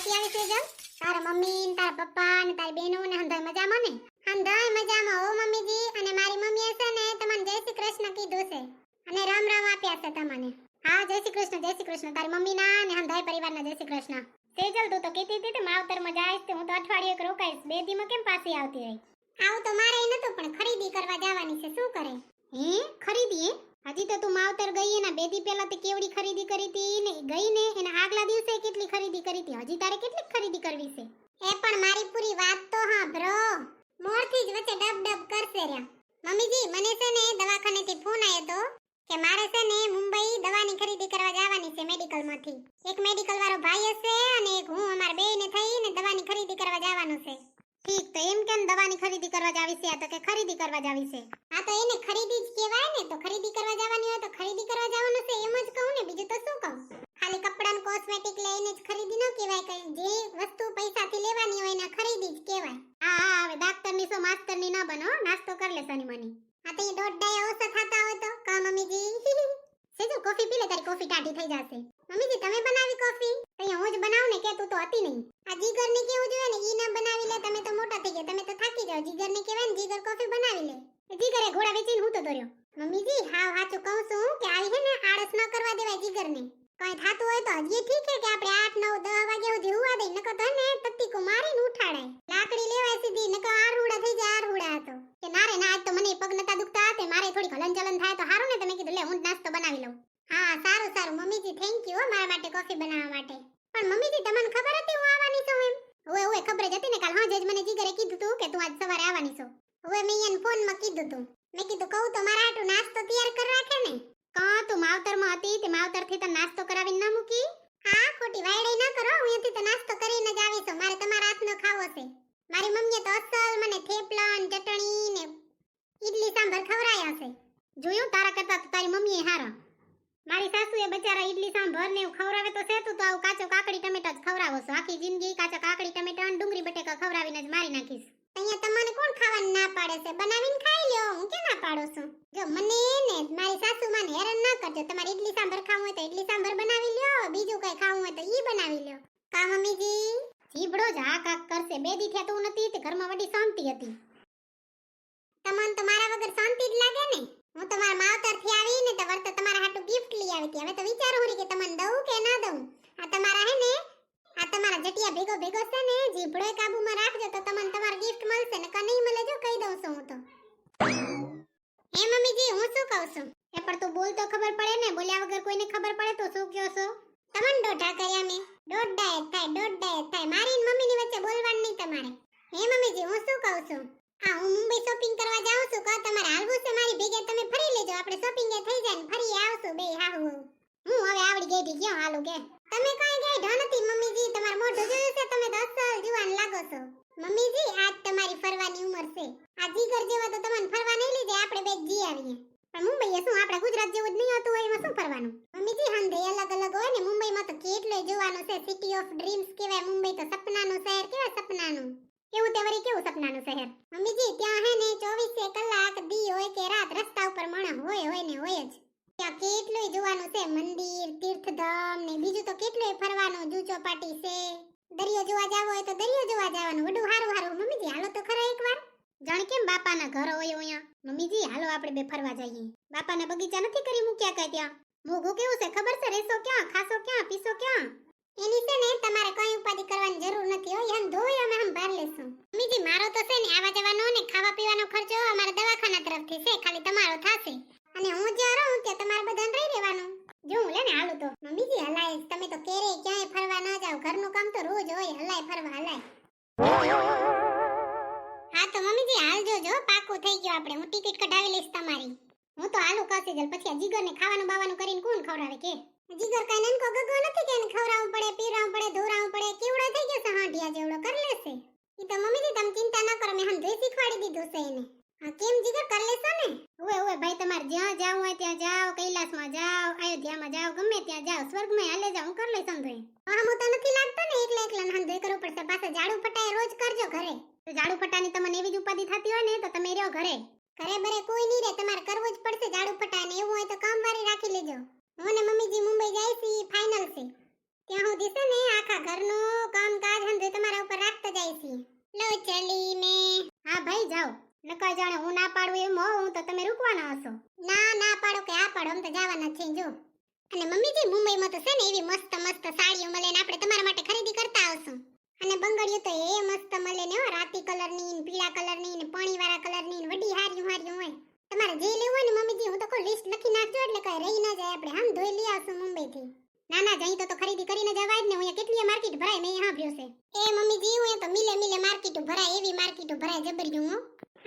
પાછી આવી છે જમ તારા મમ્મી ને તારા પપ્પા ને તારી બેનો ને હંધાય મજામાં ને હંધાય મજામાં હો મમ્મીજી અને મારી મમ્મીએ છે ને તમને જય શ્રી કૃષ્ણ કીધું છે અને રામ રામ આપ્યા છે તમને હા જય શ્રી કૃષ્ણ તારી મમ્મી ના અને હંધાય પરિવારના જય શ્રી કૃષ્ણ સેજલ તું તો કીધી હતી તે માવતરમાં જાય છે હું તો અઠવાડિયે એક રોકાઈશ બે દીમાં કેમ પાછી આવતી રહી આવું તો મારે નતું પણ ખરીદી કરવા જવાની છે શું કરે હે ખરીદી હજી તો તું માવતર ગઈ ને બે દી પહેલા તે કેવડી ખરીદી કરી હતી ને ગઈ ને એના આગલા દિવસે કેટલી ખરીદી કરી હતી હજી તારે કેટલી ખરીદી કરવી છે એ પણ મારી પૂરી વાત તો હા બ્રો મોરથી જ વચ્ચે ડબ કરશે રહ્યા મમ્મીજી મને છે ને દવાખાનેથી ફોન આવ્યો તો કે મારે છે ને મુંબઈ દવાની ખરીદી કરવા જવાની છે મેડિકલમાંથી એક મેડિકલ વાળો ભાઈ હશે અને એક હું અમાર બેયને થઈને દવાની ખરીદી કરવા જવાનું છે ઠીક તો એમ કેમ દવાની ખરીદી કરવા જાવી છે આ તો કે ખરીદી કરવા જાવી છે આ તો એને ખરીદી જ કહેવાય ને તો ખરીદી કરવા જવાની હોય તો ખરીદી કરવા જવાનું છે એમ જ કહું ને બીજું તો શું કહું ખાલી કપડાં કોસ્મેટિક લઈને જ ખરીદી ન કહેવાય કે જે વસ્તુ પૈસાથી લેવાની હોય ને ખરીદી જ કહેવાય હા હવે ડાક્ટરની સો માસ્ટરની ન બનો નાસ્તો કર લે સની મની આ તો એ દોઢ ડાય ઓછા થતા હોય તો કા મમ્મીજી સેજુ કોફી પી લે તારી કોફી ટાઢી થઈ જશે મમ્મીજી તમે બનાવી કોફી અહીંયા હું જ બનાવું ને કે તું તો હતી નહીં આ જીગરને કેવું જોઈએ ને ઈ ના બનાવી લે તમે તો મોટા થઈ ગયા તમે તો થાકી જાવ જીગરને કહેવાય ને જીગર કોફી બનાવી લે જીગરે ઘોડા વેચીને હું તો દોર્યો મમ્મીજી હાવ હાચું કહું છું કે આવી હે ને આળસ ન કરવા દેવાય જીગરને કઈ થાતું હોય તો હજી ઠીક છે કે આપણે 8 9 10 વાગ્યા સુધી હુવા દઈ નકર તો ને તત્તીકો મારીને ઉઠાડાય લાકડી લેવાય સીધી નકર આરહુડા થઈ જાય આરહુડા હતો કે નારે ના આજ તો મને પગ નતા દુખતા તે મારે થોડી હલનચલન થાય તો હારું ને તમે કીધું લે હું નાસ્તો બનાવી લઉં હા સારું મમ્મીજી થેન્ક યુ મારા માટે કોફી બનાવવા માટે પણ મમ્મીજી તમને ખબર હતી હું આવવાની છું એમ ઓય ખબર જ હતી ને કાલ હાજે જ મને જીગરે કીધું તું કે તું આજ સવારે આવવાની છો ઓય મેં એને ફોનમાં કીધું તું મેં કીધું કહું તો મારા હાટુ નાસ્તો તૈયાર કરી રાખે ને કા તું માવતરમાં હતી તે માવતરથી તો નાસ્તો કરાવીને ના મૂકી હા ખોટી વાયડી ના કરો હું અહીંથી તો નાસ્તો કરીને જ આવી છું મારે તમારા હાથનો ખાવો છે મારી મમ્મીએ તો અસલ મને થેપલા ને ચટણી ને ઈડલી સાંભર ખવરાયા છે જોયું તારા કરતા તો તારી મમ્મીએ હારા મારી સાસુએ બચારા ઈડલી સાંભર ને ખવરાવે તો છે તું તો આવું કાચો કાકડી ટમેટા જ ખવરાવો છો આખી જિંદગી કાચા કાકડી ટમેટા અને ડુંગળી બટેકા ખવરાવીને જ મારી નાખીશ અહીંયા તમને કોણ ખાવાનું ના પાડે છે બનાવીને ખાઈ લ્યો હું કે ના પાડો છું જો મને ને મારી સાસુ માને હેરાન ના કરજો તમારે ઈડલી સાંભર ખાવું હોય તો ઈડલી સાંભર બનાવી લ્યો બીજું કઈ ખાવું હોય તો ઈ બનાવી લ્યો કા મમ્મીજી જીબડો જ હા કાક કરશે બે દી થયા તો નથી તે ઘરમાં વડી શાંતિ હતી તમને તો મારા વગર શાંતિ જ લાગે ને હું તમારા માવતર થી આવી ને તો વર્ત તમારા હાટુ ગિફ્ટ લઈ આવી હતી હવે તો વિચારું હું કે તમને દઉં કે ના દઉં આ તમારા હે ને આ તમારા જટિયા ભેગો છે ને જીભડો કાબુમાં રાખજો તો તમને તમાર ગિફ્ટ મળશે ને કઈ નહીં મળે જો કહી દઉં છું હું તો હે મમ્મીજી હું શું કહું છું એ પણ તું બોલ તો ખબર પડે ને બોલ્યા વગર કોઈને ખબર પડે તો શું કહો છો તમને દોઢા કર્યા મે દોઢ થાય મારી ને મમ્મીની વચ્ચે બોલવાનું નહીં તમારે હે મમ્મીજી હું શું કહું છું હા હું મુંબઈ શોપિંગ કરવા જાઉં છું કા તમારે હાલવું છે મારી ભેગે તમે ફરી લેજો આપણે શોપિંગ એ થઈ જાય ને ફરી આવશું બે હાહુ હું હવે આવડી ગઈ થી ક્યાં હાલું કે તમે કઈ ગઈ ઢનતી મમ્મીજી તમાર મોઢું જોયું છે તમે તો અસલ જુવાન લાગો છો મમ્મીજી આજ તમારી ફરવાની ઉંમર છે આ જીગર જેવા તો તમને ફરવા નહીં લઈ જાય આપણે બે જી આવીએ પણ મુંબઈ શું આપણે ગુજરાત જેવું જ નહીં હોતું હોય એમાં શું ફરવાનું મમ્મીજી હંધે અલગ હોય ને મુંબઈમાં તો કેટલોય જોવાનું છે સિટી ઓફ ડ્રીમ્સ કહેવાય મુંબઈ તો સપનાનું શહેર કેવાય સપનાનું કેવું તે વળી કેવું સપનાનું શહેર મમ્મીજી ત્યાં હે ને 24 કલાક દી હોય કે રાત રસ્તા ઉપર માણસ હોય ને હોય જ ત્યાં કેટલું જોવાનું છે મંદિર તીર્થધામ ને બીજું તો કેટલું ફરવાનું જૂ ચોપાટી છે દરિયો જોવા જાવ હોય તો દરિયો જોવા જવાનું વડું હારું મમ્મીજી હાલો તો ખરા એકવાર જાણ કેમ બાપાના ઘર હોય અહીંયા મમ્મીજી હાલો આપણે બે ફરવા જઈએ બાપાના બગીચા નથી કરી મૂક્યા કઈ ત્યાં મોઘું કેવું છે ખબર છે રેસો ક્યાં ખાસો ક્યાં પીસો ક્યાં એની છે ને તમારે કઈ ઉપાધિ કરવાની જરૂર નથી હો એમ ધોઈ અમે હમ ભાર લેશું મમ્મીજી મારો તો છે ને આવા જવાનો ને ખાવા પીવાનો ખર્ચો અમારા દવાખાના તરફથી છે ખાલી તમારો થાશે અને હું જ્યાં રહું ત્યાં તમારે બધાને રહી રહેવાનું જો હું લેને હાલું તો મમ્મીજી હલાય તમે તો કેરે ક્યાંય ફરવા ન જાવ ઘરનું કામ તો રોજ હોય હલાય ફરવા હલાય હા તો મમ્મીજી હાલજો જો પાકું થઈ ગયો આપણે હું ટિકિટ કઢાવી લઈશ તમારી હું તો હાલું કાસી જલ પછી આ જીગરને ખાવાનું બાવાનું કરીને કોણ ખવડાવે કે જીગર કઈ નનકો ગગો નથી કે એને ખવડાવવું પડે પીરાવવું પડે ધોરાવવું પડે કેવડો થઈ ગયો છે હાંડિયા જેવડો કરી લેશે ઈ તો મમ્મીજી તમે ચિંતા ન કરો મેં હંધે શીખવાડી દીધું છે એને હા કેમ જીગર કરી લેશો ને ઓય ભાઈ તમારે જ્યાં જાવ હોય ત્યાં જાઓ કૈલાસમાં જાઓ અયોધ્યામાં જાઓ ગમે ત્યાં જાઓ સ્વર્ગમાં હાલે જાઓ હું કરી લઈશ અંધે હા હું તો નથી લાગતો ને એટલે એકલા હંધે કરવું પડશે પાછા ઝાડુ ફટાય રોજ કરજો ઘરે તો ઝાડુ ફટાની તમને એવી જ ઉપાધિ થતી હોય ને તો તમે રહ્યો ઘરે બરે કોઈ નહીં રે તમારે કરવું જ પડશે ઝાડુ ફટાય ને એવું હોય તો કામવાળી રાખી લેજો હું ને મમ્મીજી મુંબઈ જાય છે ફાઇનલ છે ત્યાં સુધી છે ને આખા ઘરનું કામ લઈ જાઓ. નકર જાણે હું ના પાડું એમ હો, હું તો તમે રૂકવાના હશો. ના ના પાડો કે આ પાડો, આમ તો જવાના જ છે જો. અને મમ્મીજી મુંબઈમાં તો છે ને એવી મસ્ત મસ્ત સાડીઓ મળે ને આપણે તમારા માટે ખરીદી કરતા આવશું. અને બંગડીઓ તો એ મસ્ત મળે ને હો, રાતી કલરની ને પીળા કલરની ને પાણીવાળા કલરની ને વડી હારી હોય. તમારે જે લેવું હોય ને મમ્મીજી, હું તો કોઈ લિસ્ટ લખી નાખજો એટલે કઈ રહી ના જાય, આપણે આમ ધોઈ લઈ આવશું મુંબઈથી. ના ના જઈ તો ખરીદી કરીને જવાય જ ને. હું કેટલી માર્કેટ ભરાય મેં સાંભળ્યું છે. એ મમ્મીજી હું તો મિલે માર્કેટો ભરાય, એવી માર્કેટો ભરાય જબરિયું હો.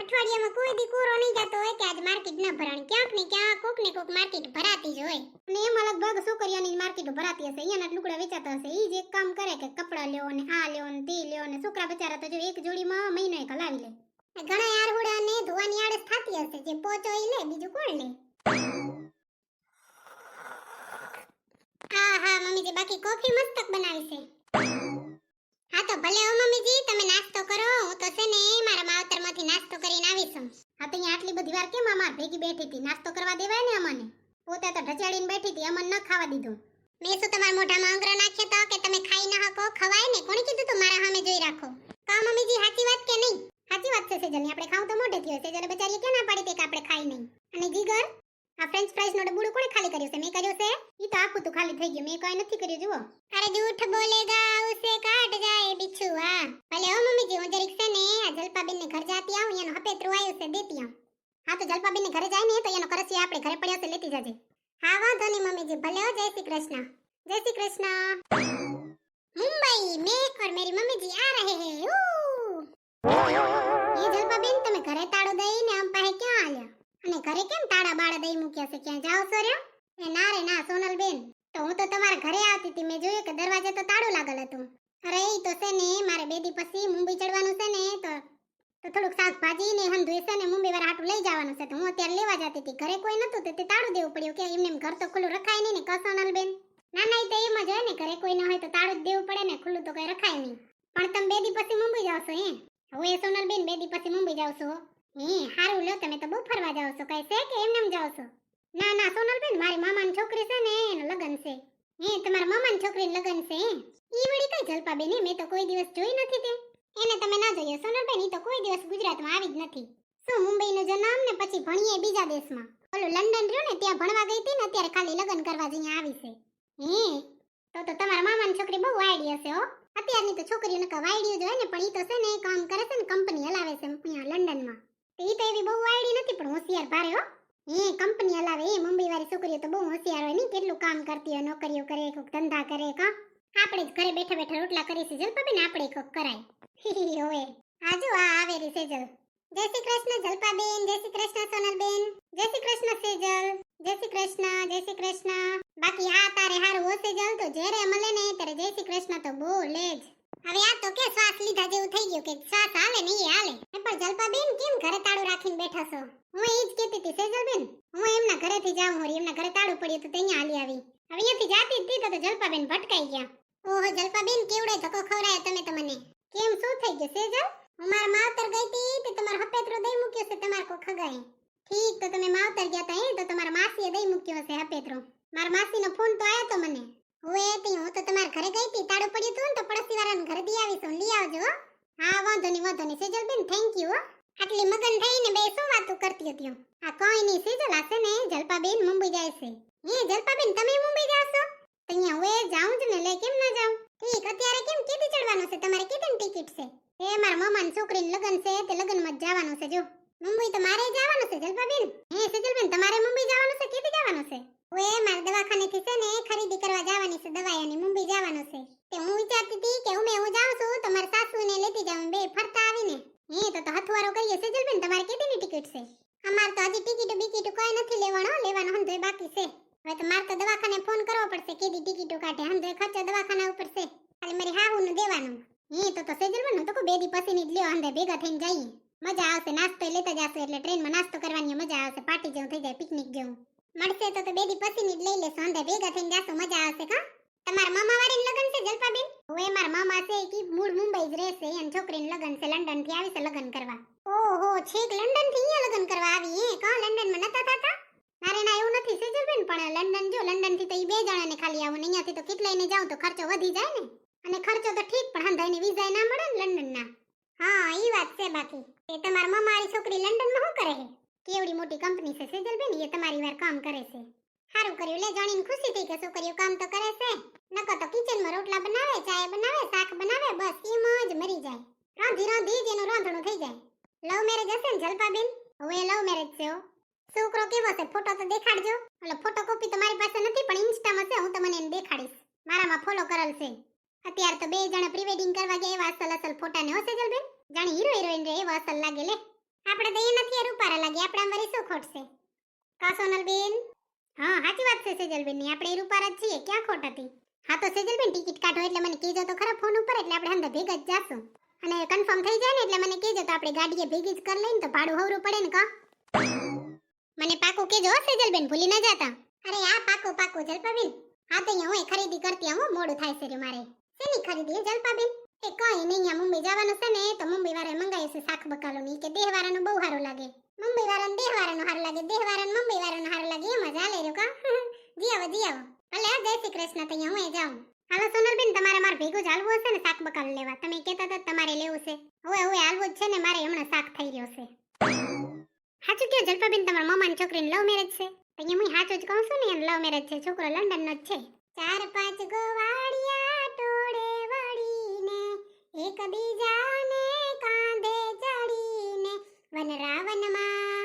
અઠવાડિયામાં કોઈ દી કોરો નહીં જતો હોય કે આજ માર્કેટ ન ભરાણી. ક્યાંક ને ક્યાંક કોક ને કોક માર્કેટ ભરાતી જ હોય. અને એમાં લગભગ છોકરીઓની માર્કેટો ભરાતી હશે, અહીંયાના લુગડા વેચાતા હશે. ઈ જ એક કામ કરે કે કપડા લેવો ને આ લેવો ને તે લેવો ને. છોકરા બચારા તો જો એક જોડીમાં મહિનો એક હલાવી લે. ઘણા આરહુડા ને ધોવાની આળસ થાતી હશે, જે પોચો ઈ લે, બીજું કોણ લે. હા મમ્મીજી, બાકી કોફી મસ્તક બનાવી છે. હા તો ભલે હો મમ્મીજી, તમે નાસ્તો કરો. હું તો છે ને મારા માવતરમાંથી નાસ્તો કરીને આવી છું. હા તો અહીંયા આટલી બધી વાર કેમ અમાર ભેગી બેઠી હતી? નાસ્તો કરવા દેવાય ને અમને. પોતે તો ઢચાડીને બેઠી હતી, અમને ન ખાવા દીધું. મેં શું તમારા મોઢામાં અંગરો નાખ્યો તો કે તમે ખાઈ ન હકો? ખવાય ને. કોણે કીધું તું મારા સામે જોઈ રાખો? કા મમ્મીજી સાચી વાત કે નહીં? સાચી વાત છે સેજલની, આપણે ખાવું તો મોઢેથી હોય. સેજલે બચારીએ ક્યાં ના પાડી દે કે આપણે ખાઈ નહીં. અને જીગર, આ ફ્રેન્ચ ફ્રાઈઝ નો ડબ્બુડું કોણે ખાલી કર્યું છે? મેં કર્યું છે? ઈ તો આખું તો ખાલી થઈ ગયું, મેં કઈ નથી કર્યું જુઓ. અરે જૂઠ બોલેગા ઉસે કાટ જાય બિછુઆ. ભલે હો મમ્મીજી, હું જરીક છે ને આ જલપાબેન ને ઘર જાતી આવું, એનો હપેતરું આવ્યું છે દેતી આવું. હા તો જલપાબેન ને ઘરે જાય ને તો એનો કરસિયા આપણે ઘરે પડ્યો છે લેતી જજે. હા વાંધો નહીં મમ્મીજી, ભલે હો. જય શ્રી કૃષ્ણ. જય શ્રી કૃષ્ણ. મુંબઈ મેં और मेरी मम्मी जी आ रहे हैं. ये જલપાબેન, તમે ઘરે તાળો દઈને આમ પાસે ક્યાં આલ્યા? અને ઘરે કેમ તાળા બાળા દઈ મૂક્યા છે? ક્યાં જાવ છો રે? એ ના રે ના સોનલબેન, તો હું તો તમારા ઘરે આવતી હતી, મેં જોયું કે દરવાજે તો તાળું લાગેલ હતું. અરે ઈ તો છે ને મારે 2 દી પછી મુંબઈ ચડવાનું છે ને, તો થોડુંક શાકભાજી ને હંધુય છે ને મુંબઈ વાળા હાટું લઈ જવાનું છે, તો હું અત્યારે લેવા જતી હતી. ઘરે કોઈ નતું તો તે તાળું દેવું પડ્યું કે એમને ઘર તો ખુલ્લું રખાય નહીં ને. કા સોનલબેન? ના ના, ઈ તો એમ જ હોય ને, ઘરે કોઈ ન હોય તો તાળું જ દેવું પડે ને, ખુલ્લું તો કઈ રખાય નહીં. પણ તમે 2 દી પછી મુંબઈ જાવ છો હે? હવે સોનલબેન 2 દી પછી મુંબઈ જાવ છો? હારું લ્યો, તમે તો બહુ ફરવા જાવ છો. કઈ છે કે એમને એમ જાવ છો? ના ના સોનલબેન, મારી મામાની છોકરી છે ને એનું લગન છે. તમારા મામાની છોકરીનું લગન છે? ઈ વળી કઈ જલપાબેન? મેં તો કોઈ દિવસ જોઈ નથી તે. એને તમે ના જોઈએ સોનલબેન, ઈ તો કોઈ દિવસ ગુજરાતમાં આવી જ નથી. શું મુંબઈનો જન્મ ને પછી ભણીએ બીજા દેશમાં. ઓલું લંડન રહ્યો ને ત્યાં ભણવા ગઈ હતી ને, અત્યારે ખાલી લગન કરવા જ અહીંયા આવી છે. તો તમારા મામાની છોકરી બહુ વાયડી હશે હો. અત્યારની તો છોકરીઓ નકા વાયડીઓ જ હોય ને, પણ ઈ તો છે ને કામ કરે છે ને, કંપની હલાવે છે અહીંયા લંડનમાં. ઈ તો એવી બહુ વાયડી નથી, પણ હોશિયાર ભારે હો. કંપની હલાવે. મુંબઈ વાળી છોકરીઓ તો બહુ હોશિયાર હોય ને, કેટલું કામ કરતી હોય, નોકરીઓ કરે, કોક ધંધા કરે. કા આપણે જ ઘરે બેઠા બેઠા રોટલા કરીશું જલપાબેન, આપણે કોક કરાય. હવે આજો આ આવે રી સેજલ. જય શ્રી કૃષ્ણ જલપાબેન. જય શ્રી કૃષ્ણ સોનલબેન. જય શ્રી કૃષ્ણ સેજલ. જય શ્રી કૃષ્ણ. જય શ્રી કૃષ્ણ. બાકી આ તારે હારું હો સેજલ, તો જ્યારે મળે ને ત્યારે જય શ્રી કૃષ્ણ તો બોલે જ. હવે આ તો કે શ્વાસ લીધા જેવું થઈ ગયું કે શ્વાસ હાલે નહીં હાલે. પણ જલપાબેન કેમ ઘરે તાળું રાખીને બેઠા છો? હું ઈ જ કહેતી હતી સેજલબેન, હું એમના ઘરેથી જાઉં હોરી, એમના ઘરે તાળું પડ્યું તો ત્યાં હાલી આવી. હવે અહીંયાથી જાતી હતી તો જલપાબેન ભટકાઈ ગયા. ઓહો જલપાબેન, કેવડો ધક્કો ખવરાયો તમે તો મને. કેમ શું થઈ ગયું સેજલ? હું મારા માવતર ગઈ હતી તે તમારો હપેતરો દઈ મૂક્યો છે તમાર કો ખગાઈ. ઠીક, તો તમે માવતર ગયા તા તો તમારા માસીએ દઈ મૂક્યો છે હપેતરો. મારા માસીનો ફોન તો આયો તો મને. હું તો તમારા ઘરે ગઈ હતી, તાળું પડ્યું હતું ને તો પડોશીવાળાને ઘરે દી આવીશું, લઈ આવજો હો. હા વાંધો નહીં સેજલબેન, થેન્ક યુ હો. આટલી મગન થઈને બે શું વાતું કરતી હતી? આ કોઈ નહીં સેજલ, આ છે ને જલપાબેન મુંબઈ જાય છે. જલપાબેન તમે મુંબઈ જાવ છો? અહીંયા હવે જાઉં જ ને, લે કેમ ના જાઉં? ઠીક, અત્યારે કેમ કેદી ચડવાનું છે તમારે? કેદીની ટિકિટ છે? મારા મામાની છોકરીનું લગન છે, તે લગનમાં જ જવાનું છે. જો મુંબઈ તો મારે જવાનું છે જલપાબેન. સેજલબેન તમારે મુંબઈ જવાનું છે? કેદી જવાનું છે? મારે દવાખાનેથી છે ને ખરીદી કરવા જવાની છે, દવાઈની મુંબઈ જવાનું છે. તે હું વિચારતી હતી કે હું જાઉં છું તો મારા સાસુને લેતી જાઉં, બે ફરતા આવીને. તો હથવારો કરીએ સેજલબેન. તમારે કેદીની ટિકિટ છે? અમાર તો હજી ટિકિટ બિકિટ કોઈ નથી લેવાનો હંધોય બાકી છે. હવે તો મારે તો દવાખાને ફોન કરવો પડશે, કેદી ટિકિટો કાઢે. હંધોય ખર્ચો દવાખાના ઉપર છે, ખાલી મારી હાહુનું દેવાનું. તો સેજલબેન હું તો કોઈ 2 દી પછીની જ લ્યો, હંધોય ભેગા થઈને જઈએ. મજા આવશે, નાસ્તો લેતા જાશું એટલે ટ્રેનમાં નાસ્તો કરવાની મજા આવશે, પાર્ટી જેવું થઈ જાય, પિકનિક જેવું. મળશે તો 2 દી પછીની જ લઈ લેશું, હંધોય ભેગા થઈને જાશું, મજા આવશે. કા તમારા મામા વાળીનું લગન છે જલપાબેન? હવે મારા મામા છે કે મૂળ મુંબઈ જ રહેશે, એન છોકરીનું લગન છે, લંડન થી આવી છે લગન કરવા. ઓહો, છેક લંડન થી અહીંયા લગન કરવા આવી? કા લંડનમાં નતા થતા? નારે ના એવું નથી સેજલબેન, પણ લંડન જો લંડન થી તો ઈ 2 જણાને ખાલી આવું ને, અહીંયાથી તો કેટલાય ને જાવ તો ખર્ચો વધી જાય ને. અને ખર્ચો તો ઠીક, પણ હંધાઈને વિઝા ના મળે ને લંડન ના. હા ઈ વાત છે બાકી એ તમારા મમ્મારી છોકરી લંડનમાં શું કરે છે? કેવડી મોટી કંપની છે સેજલબેન, એ તમારી વાર કામ કરે છે. સારું કર્યું લે, જાણીને ખુશી થઈ કે છોકરીઓ કામ તો કરે છે. નકર તો કિચનમાં રોટલા બનાવે, ચાય બનાવે, શાક બનાવે, બસ એમ જ મરી જાય. રાંધી રાંધી જ એનું રાંધણું થઈ જાય. લવ મેરેજ હશે ને જલપાબેન? હવે લવ મેરેજ છે હો. છોકરો કેવો છે ફોટો તો દેખાડજો. એટલે ફોટોકોપી તો મારી પાસે નથી પણ ઇન્સ્ટામાં છે, હું તમને એને દેખાડીશ. મારામાં ફોલો કરેલ છે. અત્યારે તો બે જણા પ્રી વેડિંગ કરવા ગયા એવા અસલ અસલ ફોટા ને હો સેજલબેન. જાણી હીરો હિરોઈન રે એવા અસલ લાગે લે. આપણે તો એ નથી એ રૂપારા લાગે, આપણે આમ વરી શું ખોટ છે? કા સોનલબેન? હા સાચી વાત છે સેજલબેન ની, આપણે એ રૂપારા જ છીએ, ક્યાં ખોટ હતી? હા તો સેજલબેન ટિકિટ કાઢો એટલે મને કહેજો તો ખરા ફોન ઉપર, એટલે આપણે અંદર ભેગા જ જાશું. અને કન્ફર્મ થઈ જાય ને એટલે મને કહેજો તો આપણે ગાડીએ ભેગી જ કરી લઈને તો ભાડું હવરું પડે ને કા? મને પાકું કહેજો હો સેજલબેન, ભૂલી ન જાતા. અરે આ પાકું જલપાબેન. હા તો અહીંયા હું ખરીદી કરતી આવું, મોડું થાય છે રે મારે. શેની ખરીદી જલપાબેન? એ કઈ નહીં, અહીંયા મુંબઈ જવાનું છે ને તો મુંબઈ વાળાએ મંગાવ્યું છે શાક બકાલું, કે દેહવાળાનું બહુ સારું લાગે. મુંબઈ વાળાને દેહવાળાનું સારું લાગે, દેહવાળાને મુંબઈ વાળાનું સારું લાગે, એમ જ હાલે રહ્યો કા? જી આવો ભલે જય શ્રી કૃષ્ણ. તો અહીંયા હું જાઉં. હાલો સોનલબેન, તમારે મારે ભેગું જ હાલવું હશે ને શાક બકાલું લેવા? તમે કહેતા હતા તમારે લેવું છે. હવે હાલવું જ છે ને, મારે હમણાં શાક થઈ રહ્યો છે. સાચું કયો જલપાબેન, તમારા મામાની છોકરીને લવ મેરેજ છે? અહીંયા હું સાચું જ કહું છું ને, લવ મેરેજ છે, છોકરો લંડનનો જ છે. 4-5 ગોવાળિયા ટોળે વળીને એક બીજાને કાંધે ચડીને વનરાવનમાં